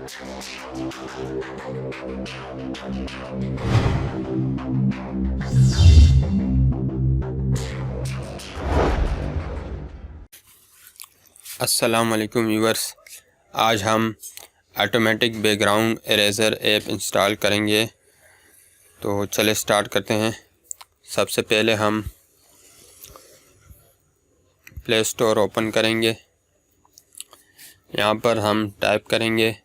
अस्सलाम वालेकुम व्यूअर्स, आज हम automatic background eraser app install करेंगे। तो चले स्टार्ट करते हैं। सबसे पहले हम प्ले स्टोर ओपन करेंगे। यहाँ पर हम टाइप करेंगे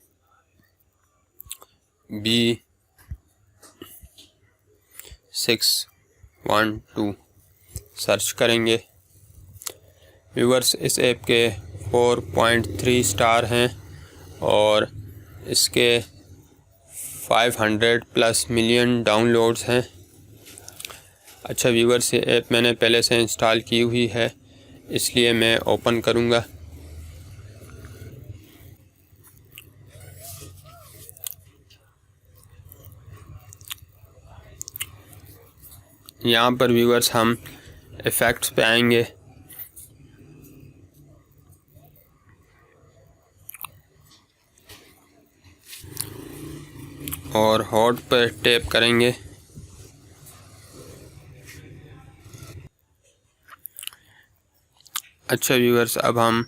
B612, सर्च करेंगे। व्यूअर्स, इस ऐप के 4.3 स्टार हैं और इसके 500+ मिलियन डाउनलोड्स हैं। अच्छा व्यूअर्स, ये ऐप मैंने पहले से इंस्टॉल की हुई है, इसलिए मैं ओपन करूँगा। यहाँ पर व्यूअर्स हम इफ़ेक्ट्स पे आएंगे और हॉट पर टैप करेंगे। अच्छा व्यूअर्स, अब हम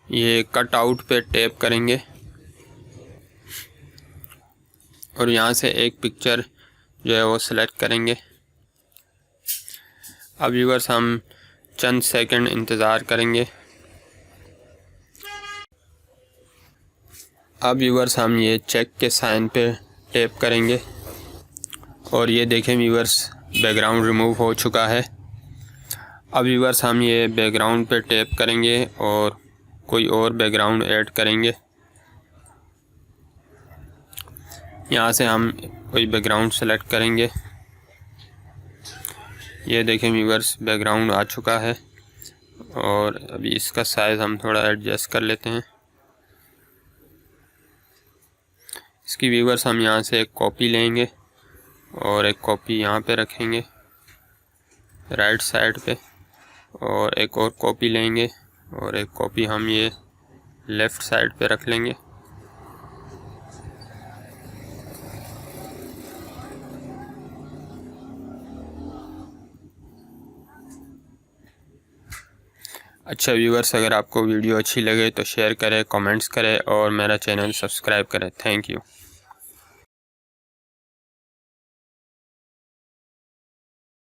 ये कट आउट पे टैप करेंगे और यहाँ से एक पिक्चर जो है वो सिलेक्ट करेंगे। अब व्यूअर्स हम चंद सेकंड इंतज़ार करेंगे। अब व्यूअर्स हम ये चेक के साइन पे टैप करेंगे और ये देखें व्यूअर्स, बैकग्राउंड रिमूव हो चुका है। अब व्यूअर्स हम ये बैकग्राउंड पे टैप करेंगे और कोई और बैकग्राउंड ऐड करेंगे। यहाँ से हम कोई बैकग्राउंड सेलेक्ट करेंगे। ये देखें व्यूअर्स, बैकग्राउंड आ चुका है और अभी इसका साइज़ हम थोड़ा एडजस्ट कर लेते हैं। इसकी व्यूअर्स हम यहाँ से एक कॉपी लेंगे और एक कॉपी यहाँ पे रखेंगे राइट साइड पे, और एक और कॉपी लेंगे और एक कॉपी हम ये लेफ़्ट साइड पे रख लेंगे। अच्छा व्यूअर्स, अगर आपको वीडियो अच्छी लगे तो शेयर करें, कमेंट्स करें और मेरा चैनल सब्सक्राइब करें। Thank you.